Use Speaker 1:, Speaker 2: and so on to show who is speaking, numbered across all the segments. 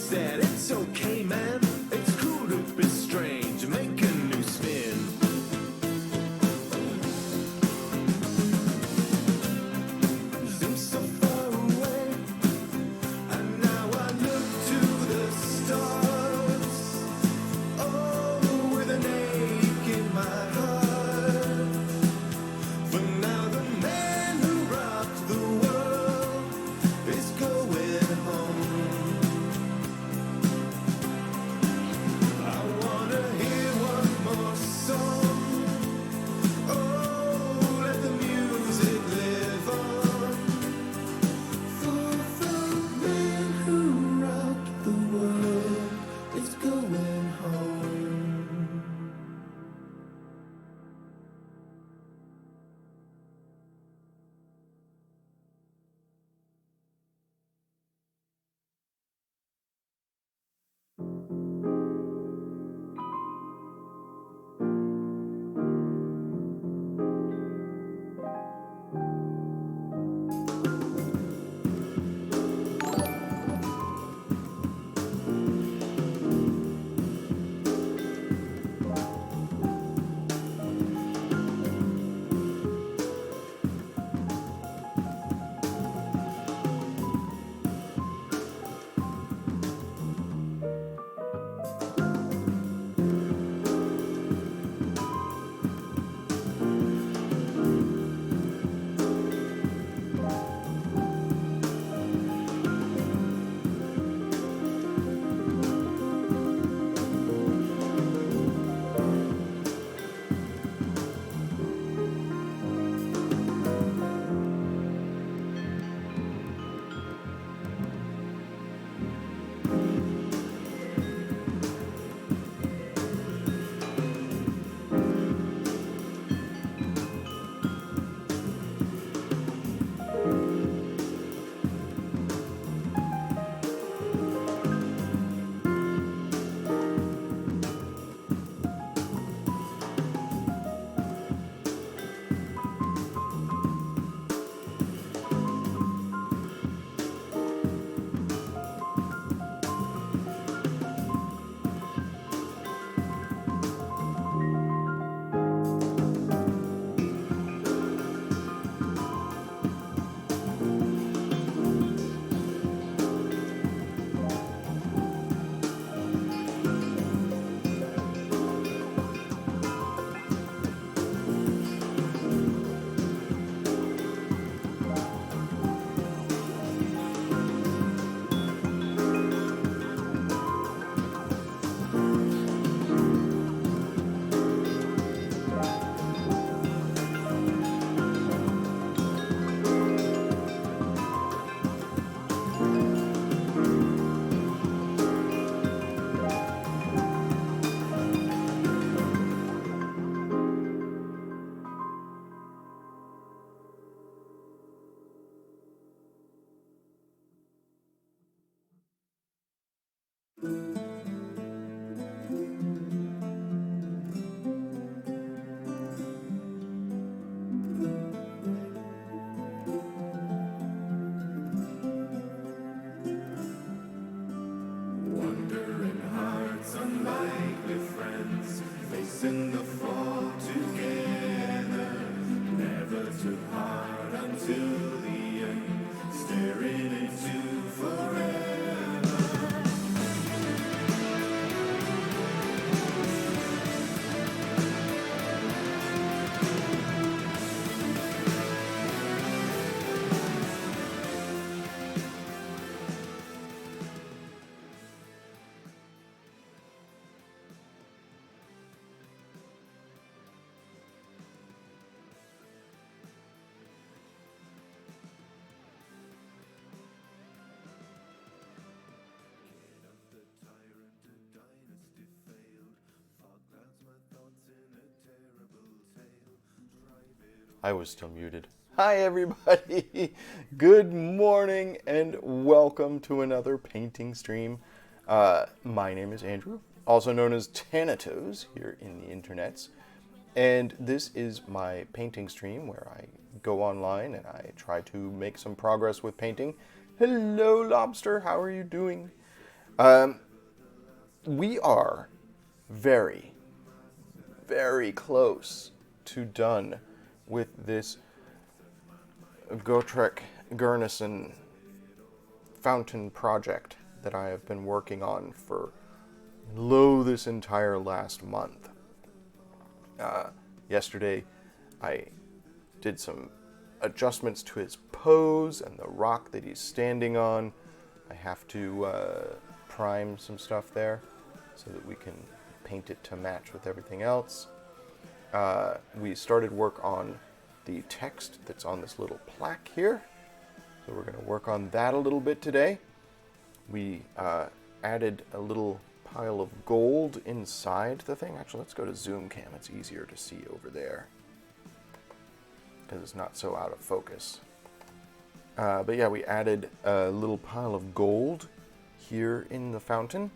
Speaker 1: said, it's okay, man. It's cool to be strange. Make a new spin. Seems so far away. And now I look to the stars. Oh, with an ache in my heart. For now the man who rocked the world is going home. I wanna hear one more song. Oh, let the music live on. For the man who rocked the world is going home. Wandering hearts, unlikely friends, facing the fall together. Never took heart until the end, staring into forever.
Speaker 2: I was still muted. Hi everybody! Good morning and welcome to another painting stream. My name is Andrew, also known as Thanatos here in the internets. And this is my painting stream where I go online and I try to make some progress with painting. Hello Lobster, how are you doing? We are very, very close to done with this Gurnisson fountain project that I have been working on for this entire last month. Yesterday, I did some adjustments to his pose and the rock that he's standing on. I have to prime some stuff there so that we can paint it to match with everything else. We started work on the text that's on this little plaque here. So we're going to work on that a little bit today. We added a little pile of gold inside the thing. Actually, let's go to zoom cam. It's easier to see over there because it's not so out of focus. But yeah, we added a little pile of gold here in the fountain,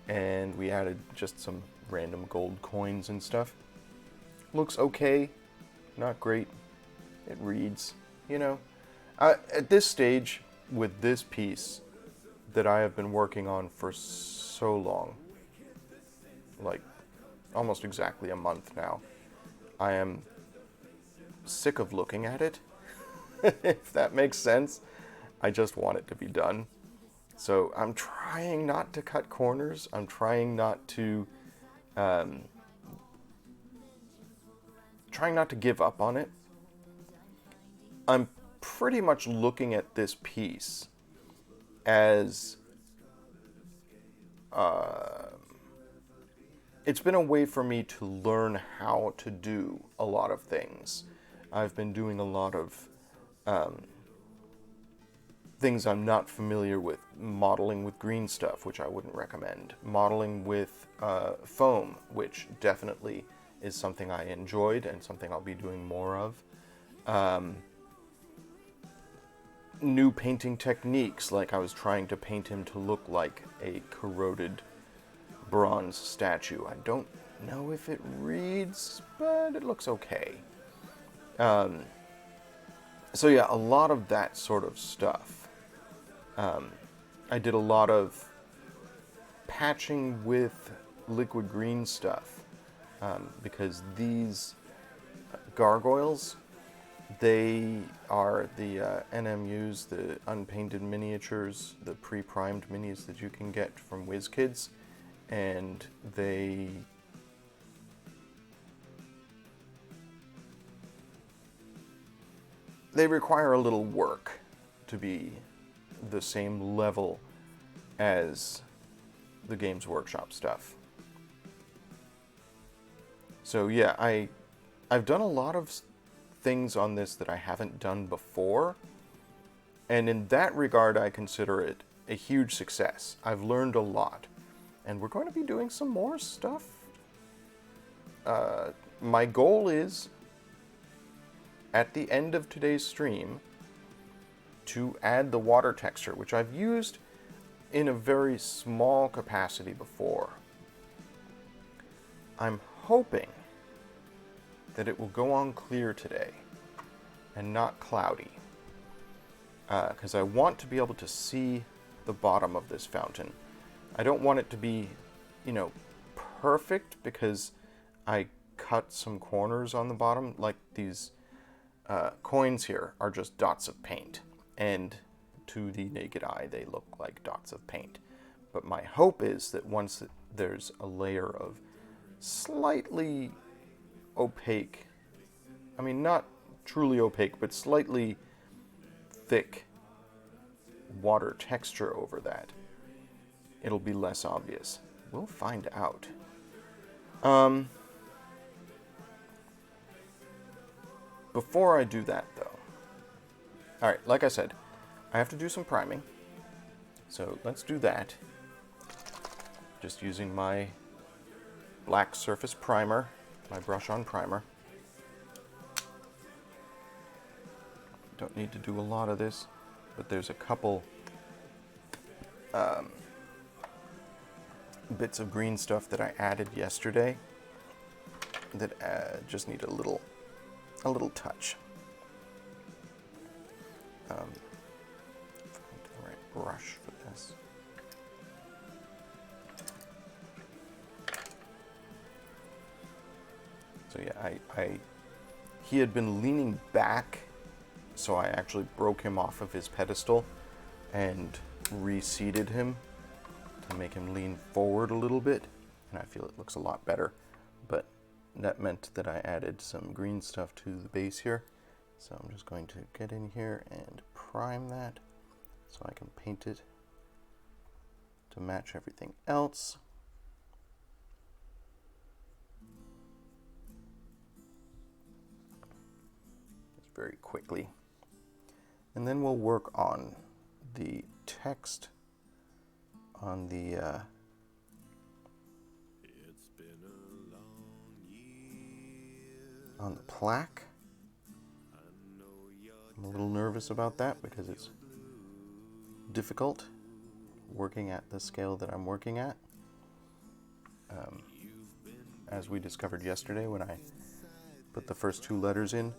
Speaker 2: and we added just some random gold coins and stuff. Looks okay, not great. It reads, you know. At this stage, with this piece that I have been working on for so long, like almost exactly a month now, I am sick of looking at it, if that makes sense. I just want it to be done. So I'm trying not to cut corners. I'm trying not to give up on it. I'm pretty much looking at this piece as it's been a way for me to learn how to do a lot of things. I've been doing a lot of things I'm not familiar with. Modeling with green stuff, which I wouldn't recommend. Modeling with foam, which definitely is something I enjoyed and something I'll be doing more of. New painting techniques, like I was trying to paint him to look like a corroded bronze statue. I don't know if it reads, but it looks okay. So yeah, a lot of that sort of stuff. I did a lot of patching with liquid green stuff, because these gargoyles, they are the NMUs, the unpainted miniatures, the pre-primed minis that you can get from WizKids, and they require a little work to be the same level as the Games Workshop stuff. So yeah, I've done a lot of things on this that I haven't done before, and in that regard I consider it a huge success. I've learned a lot, and we're going to be doing some more stuff. My goal is, at the end of today's stream, to add the water texture, which I've used in a very small capacity before. I'm hoping that it will go on clear today and not cloudy, because I want to be able to see the bottom of this fountain. I don't want it to be, you know, perfect, because I cut some corners on the bottom. Like these coins here are just dots of paint, and to the naked eye they look like dots of paint. But my hope is that once there's a layer of slightly opaque, I mean not truly opaque, but slightly thick water texture over that, it'll be less obvious. We'll find out. Before I do that though, alright, like I said, I have to do some priming, so let's do that. Just using my black surface primer, my brush-on primer. Don't need to do a lot of this, but there's a couple bits of green stuff that I added yesterday that just need a little touch. Find the right brush for this. So yeah, he had been leaning back, so I actually broke him off of his pedestal and reseated him to make him lean forward a little bit, and I feel it looks a lot better. But that meant that I added some green stuff to the base here. So I'm just going to get in here and prime that so I can paint it to match everything else. Just very quickly. And then we'll work on the text on the plaque. I'm a little nervous about that because it's difficult working at the scale that I'm working at. As we discovered yesterday when I put the first 2 letters in,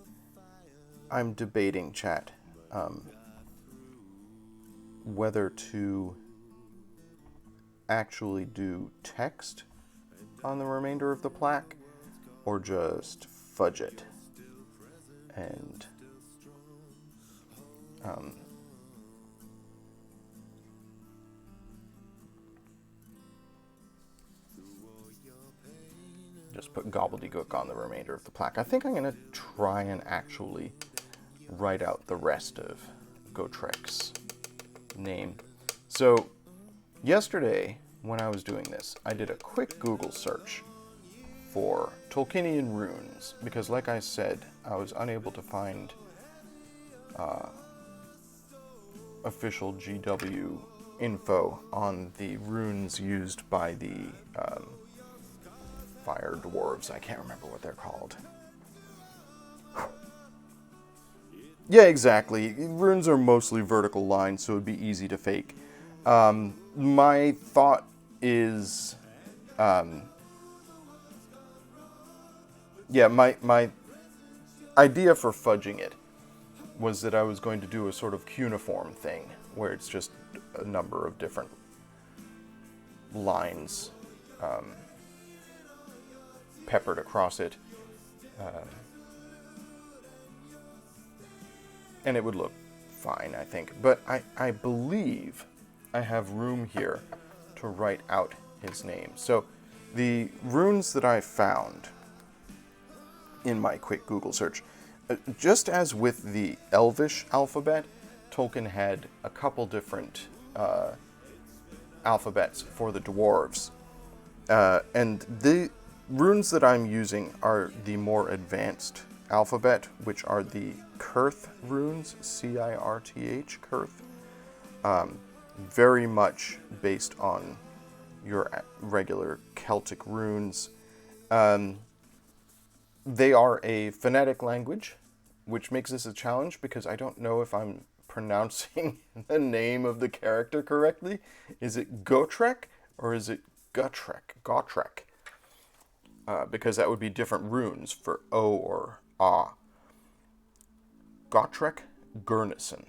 Speaker 2: I'm debating, chat, whether to actually do text on the remainder of the plaque or just fudge it. And just put gobbledygook on the remainder of the plaque. I think I'm going to try and actually write out the rest of Gautrec's name. So yesterday, when I was doing this, I did a quick Google search for Tolkienian runes, because like I said, I was unable to find official GW info on the runes used by the fire dwarves. I can't remember what they're called. Yeah, exactly. Runes are mostly vertical lines, so it'd be easy to fake. My thought is, yeah, my idea for fudging it was that I was going to do a sort of cuneiform thing, where it's just a number of different lines peppered across it. And it would look fine, I think. But I believe I have room here to write out his name. So the runes that I found in my quick Google search, just as with the Elvish alphabet, Tolkien had a couple different alphabets for the dwarves. And the runes that I'm using are the more advanced alphabet, which are the Cirth runes, C-I-R-T-H, Cirth. Very much based on your regular Celtic runes. They are a phonetic language, which makes this a challenge because I don't know if I'm pronouncing the name of the character correctly. Is it Gautrek or is it Gutrek? Gautrek. Because that would be different runes for O or A. Gautrek, Gurnisson.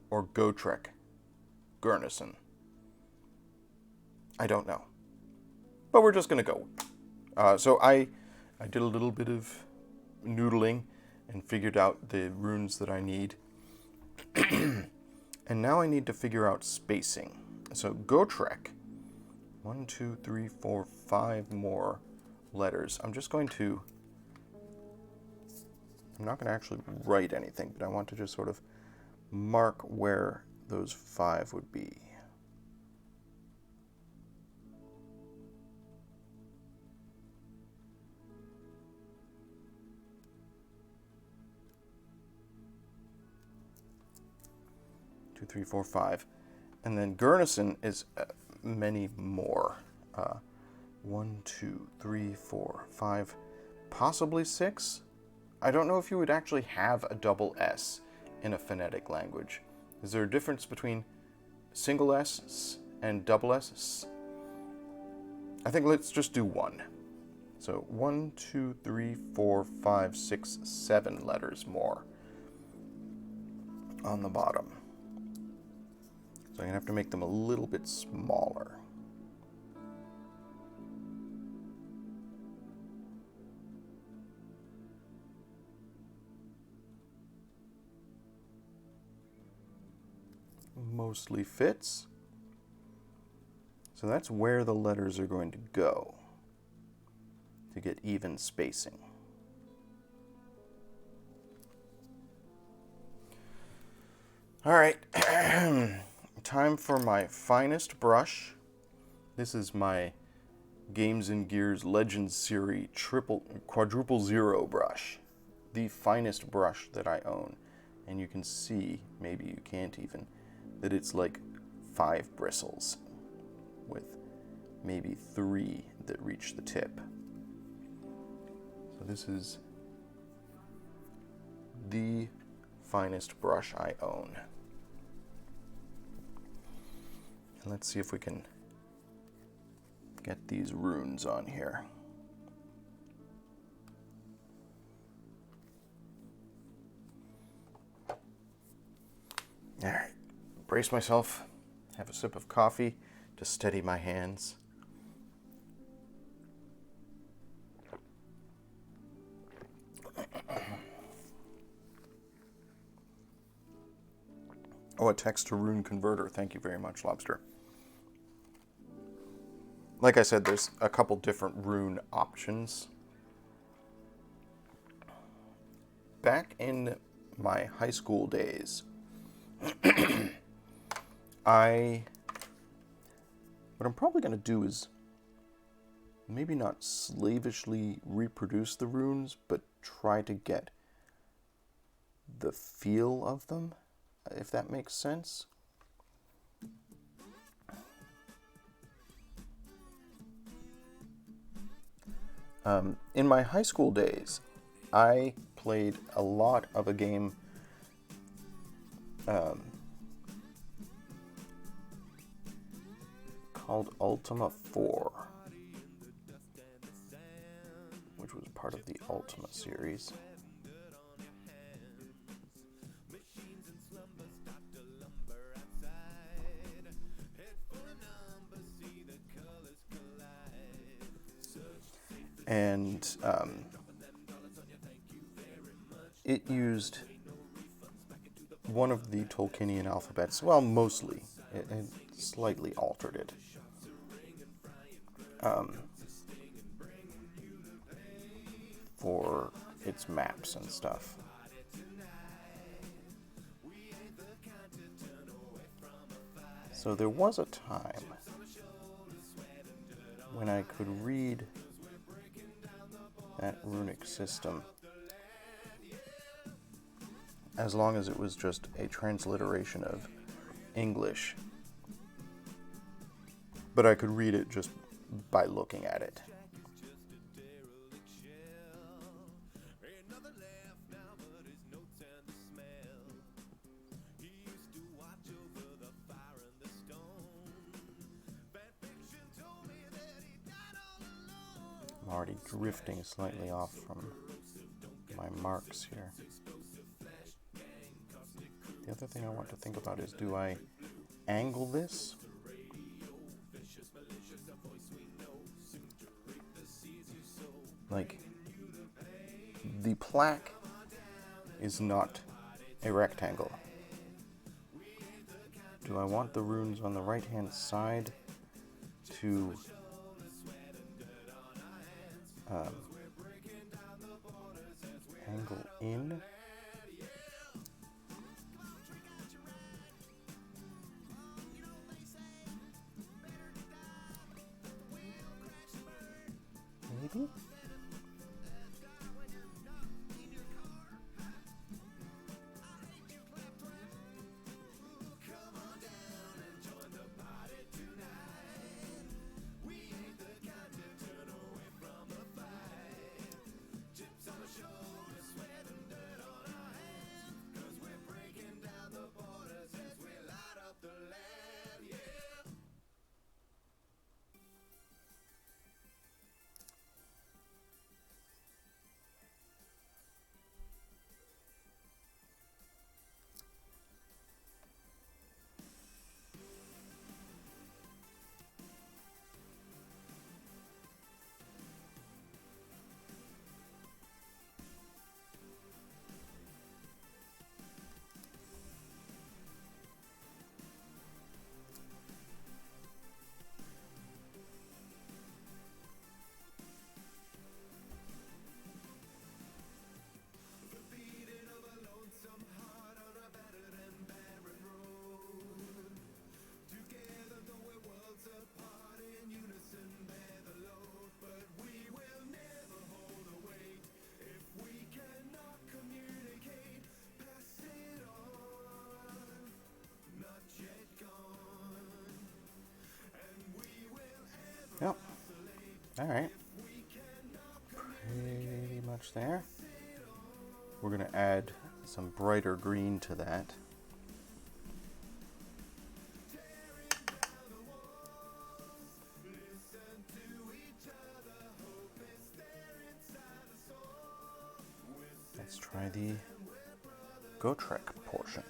Speaker 2: Or Gautrek, Gurnisson. I don't know. But we're just going to go. So I did a little bit of noodling and figured out the runes that I need. And now I need to figure out spacing. So Gautrek, 1, 2, 3, 4, 5 more letters. I'm not going to actually write anything, but I want to just sort of mark where those 5 would be. Two, 3, 4, 5. And then Gurnisson is many more. 1, 2, 3, 4, 5, possibly 6. I don't know if you would actually have a double S in a phonetic language. Is there a difference between single S and double S? I think let's just do 1. So 1, 2, 3, 4, 5, 6, 7 letters more on the bottom. So I'm going to have to make them a little bit smaller. mostly fits. So that's where the letters are going to go to get even spacing. All right, time for my finest brush. This is my Games and Gears Legends Series Quadruple Zero brush, the finest brush that I own. And you can see, maybe you can't even, that it's like 5 bristles with maybe 3 that reach the tip. So this is the finest brush I own. And let's see if we can get these runes on here. All right, brace myself, have a sip of coffee to steady my hands. Oh, a text to rune converter. Thank you very much, Lobster. Like I said, there's a couple different rune options. Back in my high school days, what I'm probably going to do is maybe not slavishly reproduce the runes, but try to get the feel of them, if that makes sense. In my high school days, I played a lot of a game called Ultima 4, which was part of the Ultima series. And it used one of the Tolkienian alphabets, well, mostly. It slightly altered it. For its maps and stuff. So there was a time when I could read that runic system as long as it was just a transliteration of English. But I could read it just by looking at it. I'm already drifting slightly off from my marks here. The other thing I want to think about is, do I angle this? Like, the plaque is not a rectangle. Do I want the runes on the right-hand side to angle in? Maybe? All right. Pretty much there. We're going to add some brighter green to that. Let's try the Gotrek portion.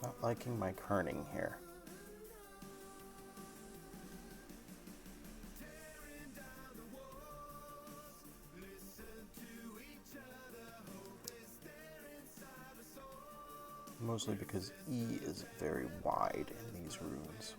Speaker 2: Not liking my kerning here. Mostly because E is very wide in these runes.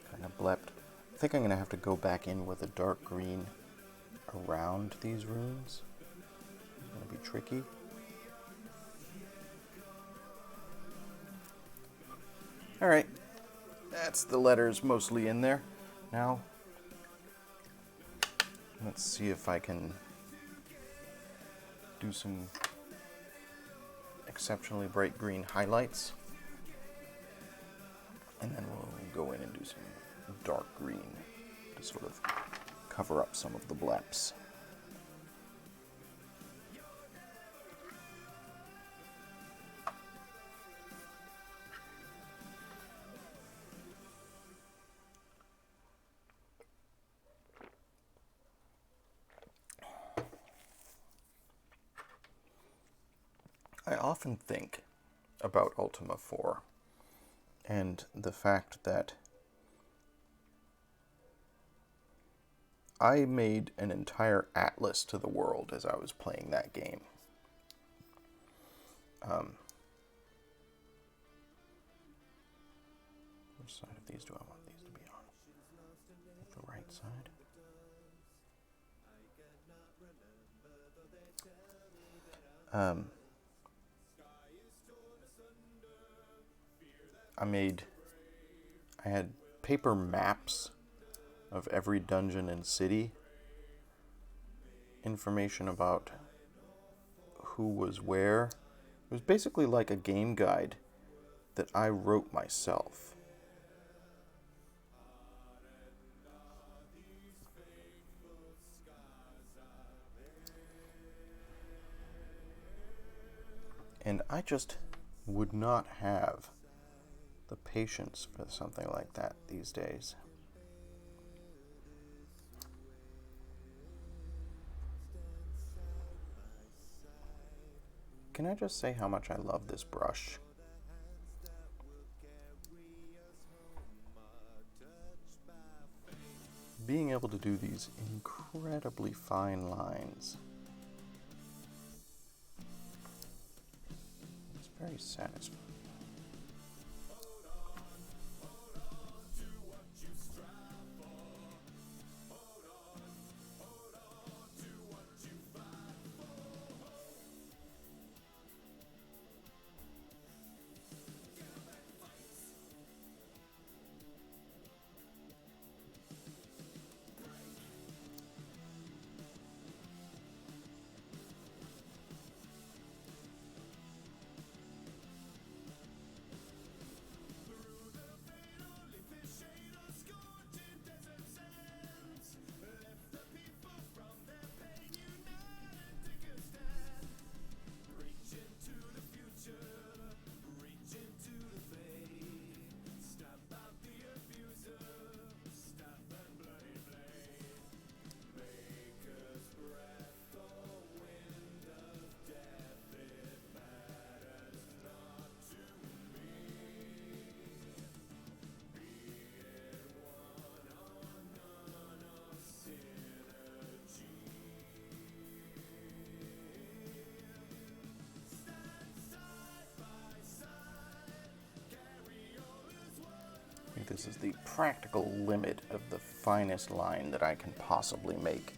Speaker 2: Kind of blepped. I think I'm going to have to go back in with a dark green around these runes. It's going to be tricky. Alright, that's the letters mostly in there. Now, let's see if I can do some exceptionally bright green highlights. And then we'll go in and do some dark green to sort of cover up some of the bleps. I often think about Ultima 4 and the fact that I made an entire atlas to the world as I was playing that game. Which side of these do I want these to be on? The right side? I had paper maps of every dungeon and city, information about who was where. It was basically like a game guide that I wrote myself. And I just would not have the patience for something like that these days. Can I just say how much I love this brush? Being able to do these incredibly fine lines. It's very satisfying. think this is the practical limit of the finest line that I can possibly make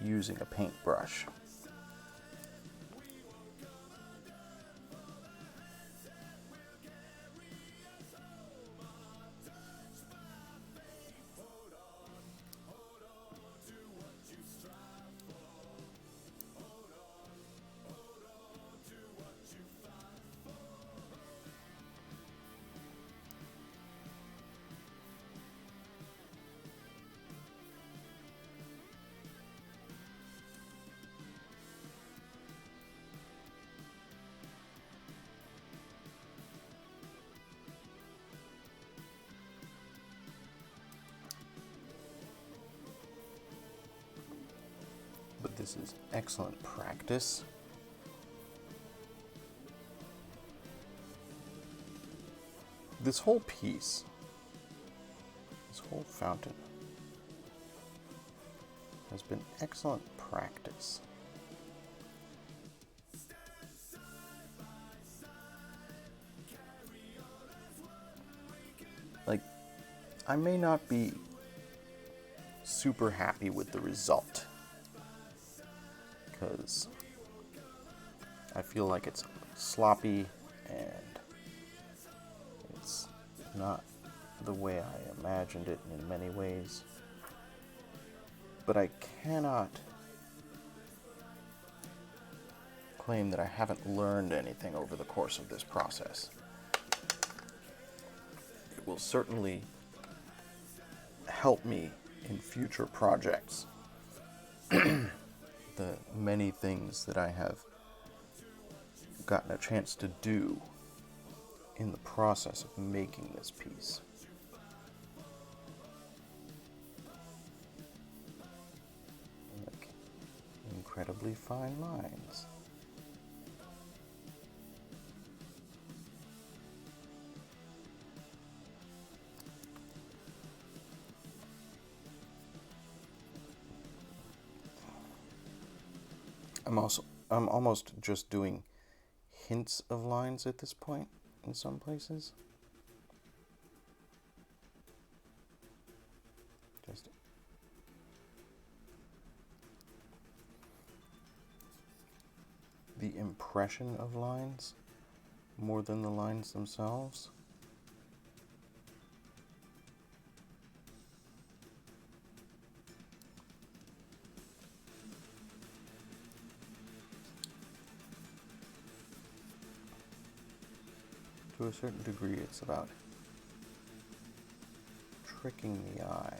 Speaker 2: using a paintbrush. But this is excellent practice. This whole piece, this whole fountain, has been excellent practice. Like, I may not be super happy with the result, because I feel like it's sloppy and it's not the way I imagined it in many ways. But I cannot claim that I haven't learned anything over the course of this process. It will certainly help me in future projects. The many things that I have gotten a chance to do in the process of making this piece. Like incredibly fine lines. I'm almost just doing hints of lines at this point in some places. Just the impression of lines more than the lines themselves. To a certain degree, it's about tricking the eye.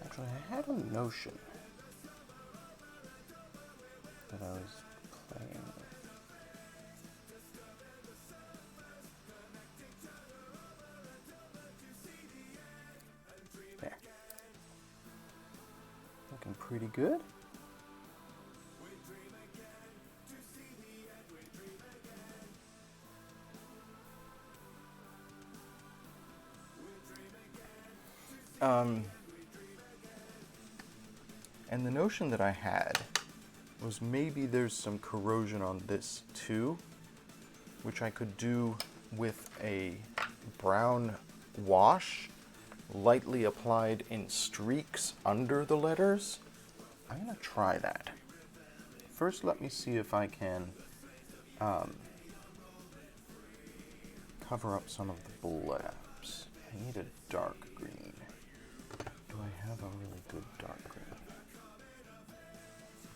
Speaker 2: Actually, I had a notion that I was playing with. There. Looking pretty good. And the notion that I had was maybe there's some corrosion on this too, which I could do with a brown wash, lightly applied in streaks under the letters. I'm gonna try that. First, let me see if I can cover up some of the blebs. I need a dark green. Do I have a really good dark green?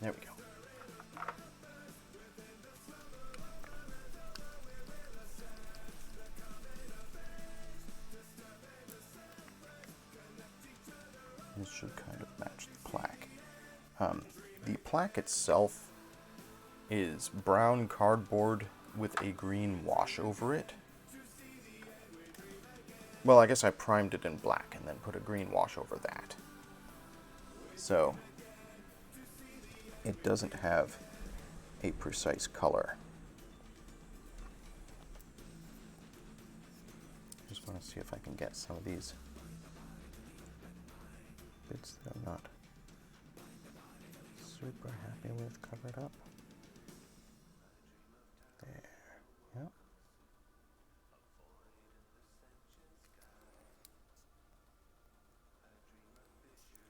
Speaker 2: There we go. plaque itself is brown cardboard with a green wash over it. Well, I guess I primed it in black and then put a green wash over that. So it doesn't have a precise color. Just want to see if I can get some of these bits that I'm not super happy with covered up. There, yep.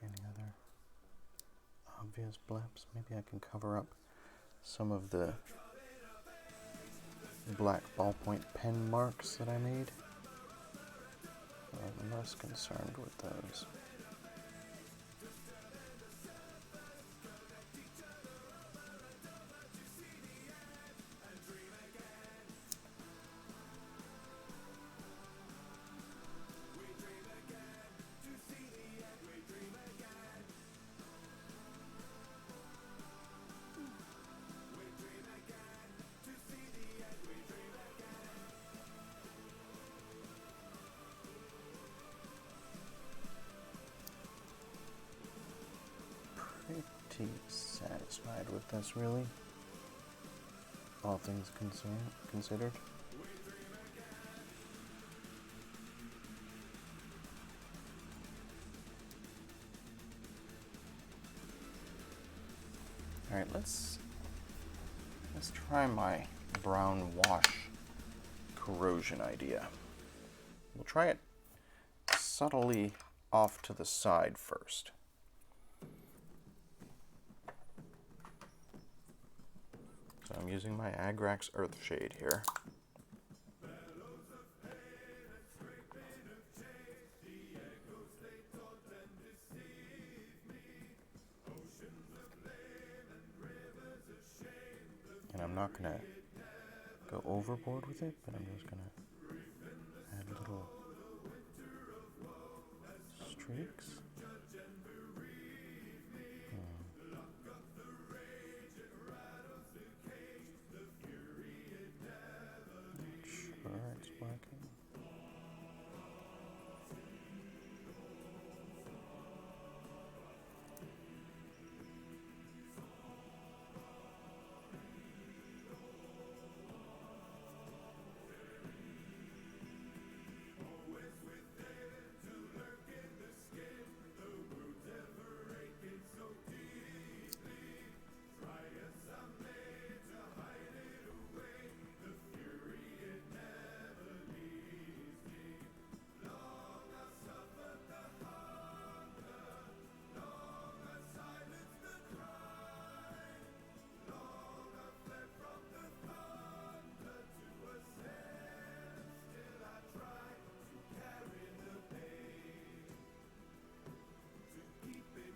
Speaker 2: Any other obvious blips? Maybe I can cover up some of the black ballpoint pen marks that I made. I'm less concerned with those. Pretty satisfied with this, really. All things considered. All right, let's try my brown wash corrosion idea. We'll try it subtly off to the side first. So I'm using my Agrax Earthshade here. And I'm not going to go overboard with it, but I'm just going to add little streaks. Not sure it's working.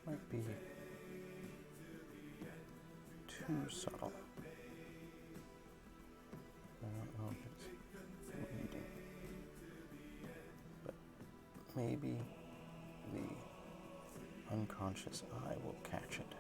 Speaker 2: Might be too subtle. I don't know if it's reading, but maybe the unconscious eye will catch it.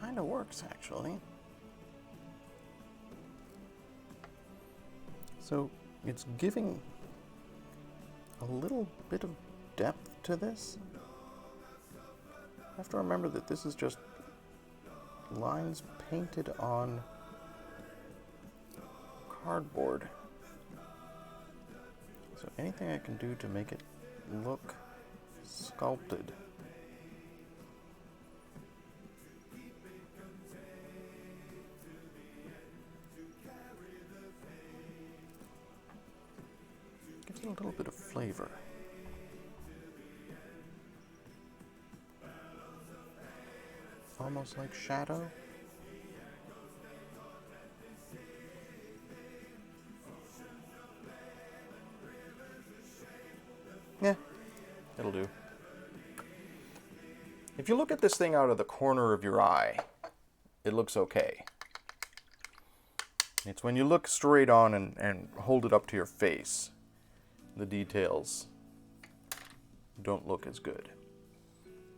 Speaker 2: Kind of works, actually. So it's giving a little bit of depth to this. I have to remember that this is just lines painted on cardboard. So anything I can do to make it look sculpted little bit of flavor. Almost like shadow. Yeah, it'll do. If you look at this thing out of the corner of your eye, it looks okay. It's when you look straight on and hold it up to your face, the details don't look as good.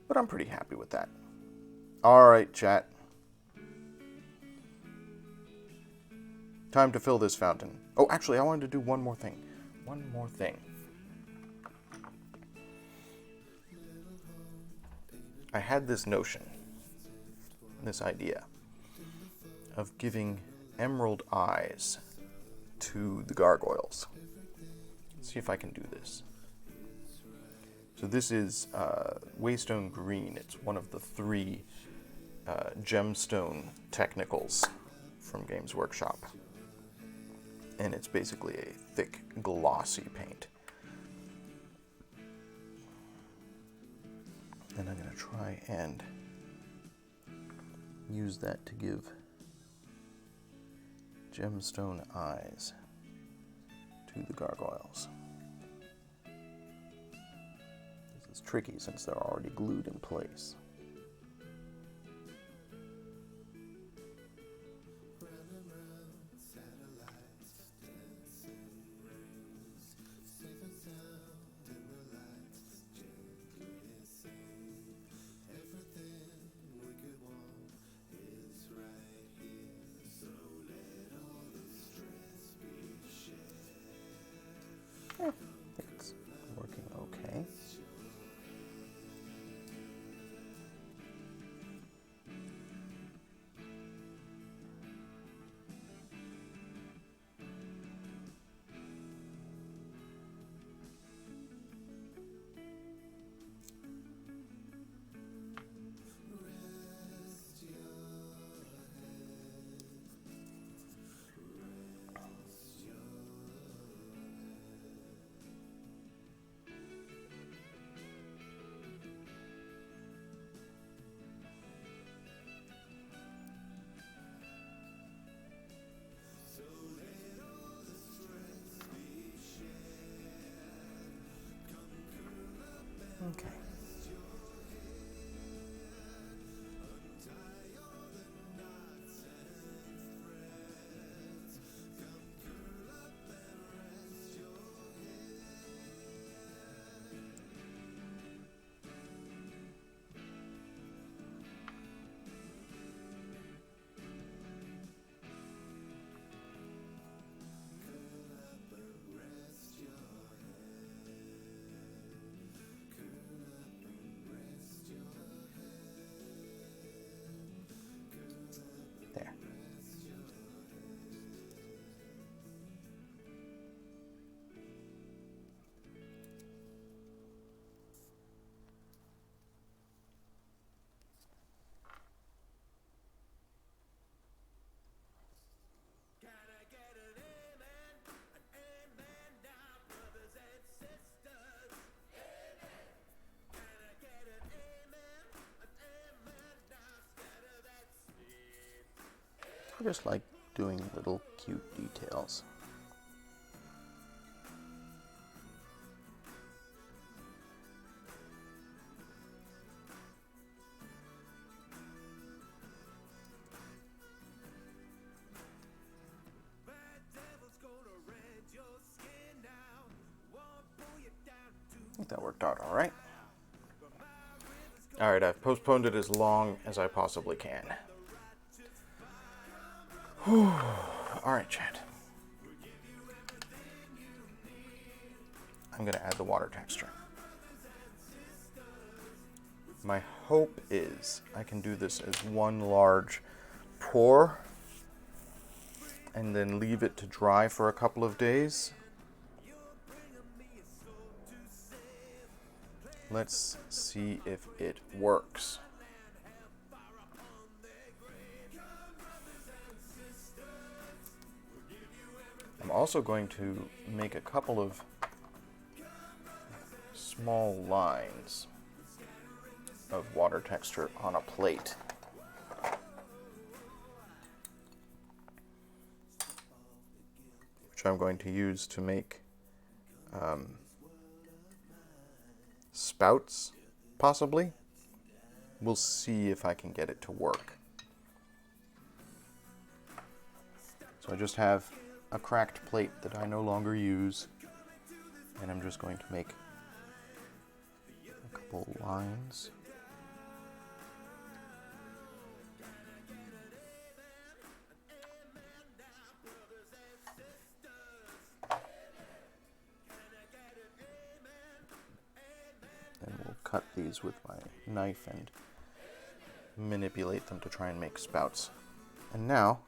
Speaker 2: But I'm pretty happy with that. All right, chat. Time to fill this fountain. Oh, actually, I wanted to do one more thing. One more thing. I had this notion, this idea, of giving emerald eyes to the gargoyles. Let's see if I can do this. So this is Waystone Green. It's one of the 3 gemstone technicals from Games Workshop. And it's basically a thick, glossy paint. And I'm going to try and use that to give gemstone eyes to the gargoyles. This is tricky since they're already glued in place. It's working okay. Okay. There.
Speaker 1: Can I get an amen? An amen now, brothers and sisters. Amen. Can I get an amen? An amen now, scatter that seed.
Speaker 2: I just like doing little cute details.
Speaker 1: Bad devil's gonna rend your skin now. Won't pull you down to
Speaker 2: I think that worked out all right. All right, I've postponed it as long as I possibly can. Whew. All right, chat. I'm going to add the water texture. My hope is I can do this as one large pour and then leave it to dry for a couple of days. Let's see if it works. I'm also going to make a couple of small lines of water texture on a plate. Which I'm going to use to make spouts, possibly. We'll see if I can get it to work. So I just have a cracked plate that I no longer use, and I'm just going to make a couple lines. And we'll cut these with my knife and manipulate them to try and make spouts. And now,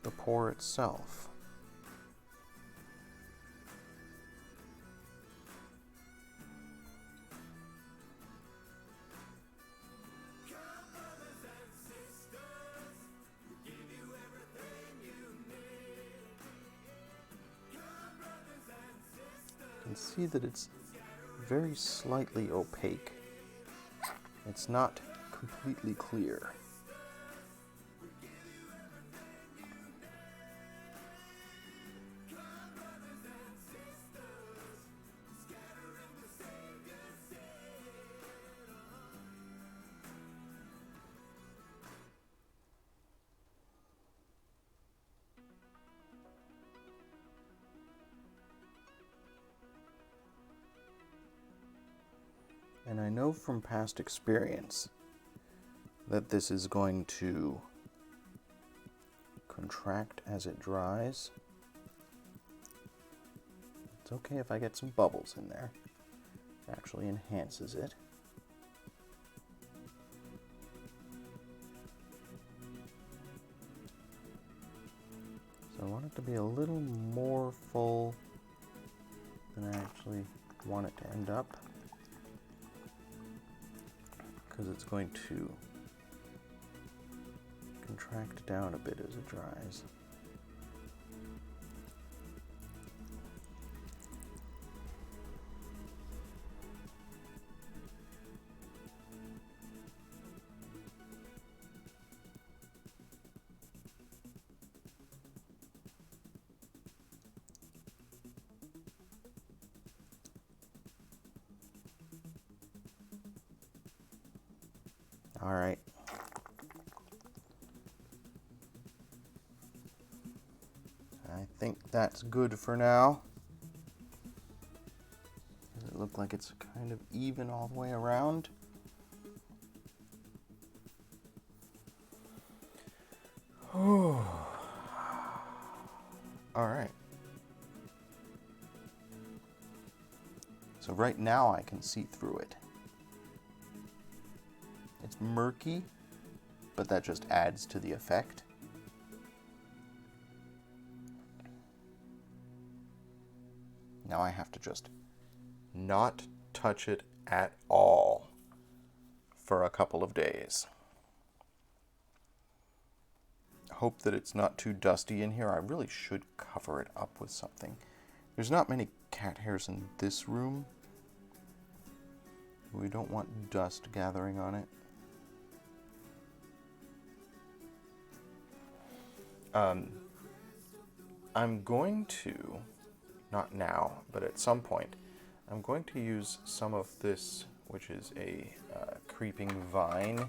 Speaker 2: the pour itself. You can see that it's very slightly opaque. It's not completely clear. And I know from past experience that this is going to contract as it dries. It's okay if I get some bubbles in there. It actually enhances it. So I want it to be a little more full than I actually want it to end up, because it's going to contract down a bit as it dries. All right. I think that's good for now. Does it look like it's kind of even all the way around? All right. So right now I can see through it. It's murky, but that just adds to the effect. Now I have to just not touch it at all for a couple of days. Hope that it's not too dusty in here. I really should cover it up with something. There's not many cat hairs in this room. We don't want dust gathering on it. I'm going to, not now, but at some point, I'm going to use some of this, which is a creeping vine,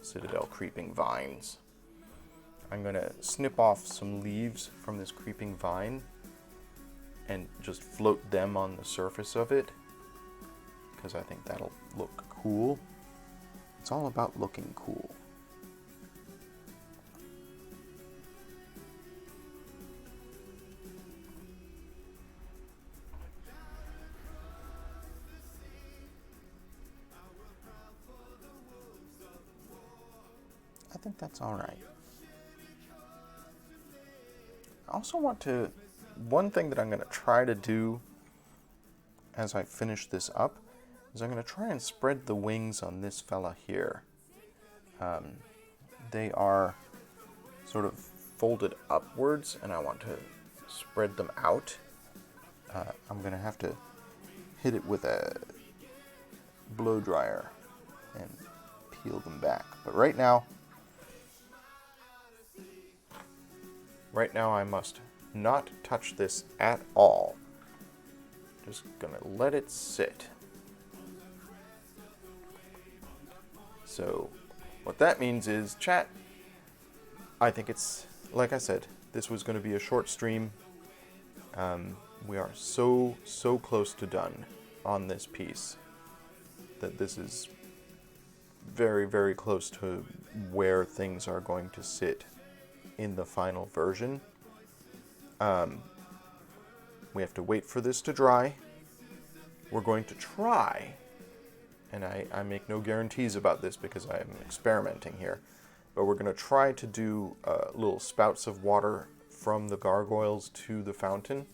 Speaker 2: Citadel creeping vines. I'm going to snip off some leaves from this creeping vine and just float them on the surface of it, because I think that'll look cool. It's all about looking cool. I think that's all right. I also want to, one thing that I'm going to try to do as I finish this up is I'm going to try and spread the wings on this fella here. They are sort of folded upwards, and I want to spread them out. I'm going to have to hit it with a blow dryer and peel them back. But right now I must not touch this at all. Just gonna let it sit. So what that means is, chat, I think it's, like I said, this was going to be a short stream. We are so close to done on this piece that this is very close to where things are going to sit in the final version. We have to wait for this to dry. We're going to try, and I make no guarantees about this because I'm experimenting here, but we're going to try to do little spouts of water from the gargoyles to the fountain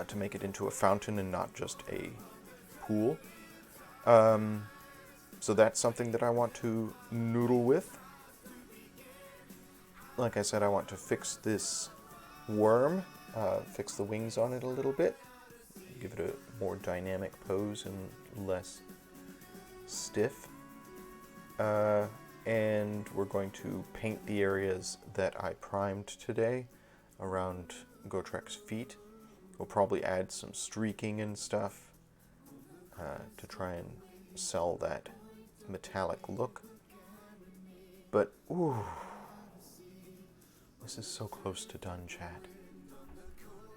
Speaker 2: to make it into a fountain and not just a pool. So that's something that I want to noodle with. Like I said, I want to fix this worm, fix the wings on it a little bit, give it a more dynamic pose and less stiff. And we're going to paint the areas that I primed today around Gotrek's feet. We'll probably add some streaking and stuff to try and sell that metallic look. But, ooh, this is so close to done, chat.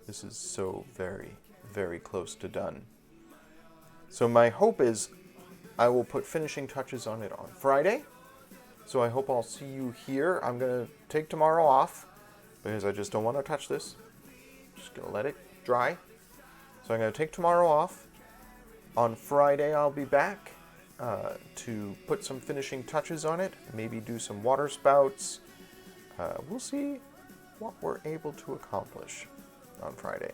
Speaker 2: This is so very close to done. So my hope is I will put finishing touches on it on Friday. So I hope I'll see you here. I'm going to take tomorrow off because I just don't want to touch this. Just going to let it dry. So I'm going to take tomorrow off. On Friday I'll be back to put some finishing touches on it. Maybe do some water spouts. We'll see what we're able to accomplish on Friday.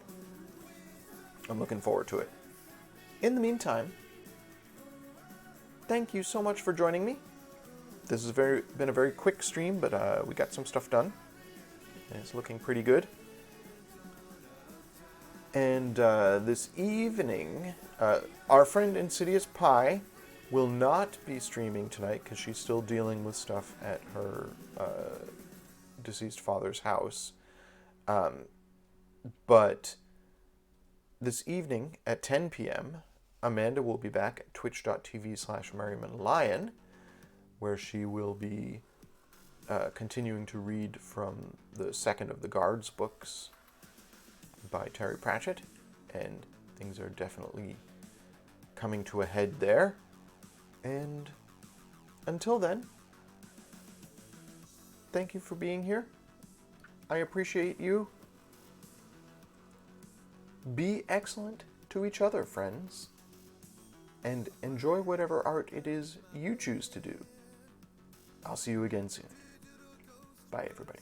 Speaker 2: I'm looking forward to it. In the meantime, thank you so much for joining me. This has been a very quick stream, but we got some stuff done. And it's looking pretty good. And this evening, our friend Insidious Pie will not be streaming tonight because she's still dealing with stuff at her deceased father's house. But this evening at 10 p.m., Amanda will be back at twitch.tv/MerrimanLion, where she will be continuing to read from the second of the Guards books by Terry Pratchett, and things are definitely coming to a head there. And until then, thank you for being here. I appreciate you. Be excellent to each other, friends, and enjoy whatever art it is you choose to do. I'll see you again soon. Bye, everybody.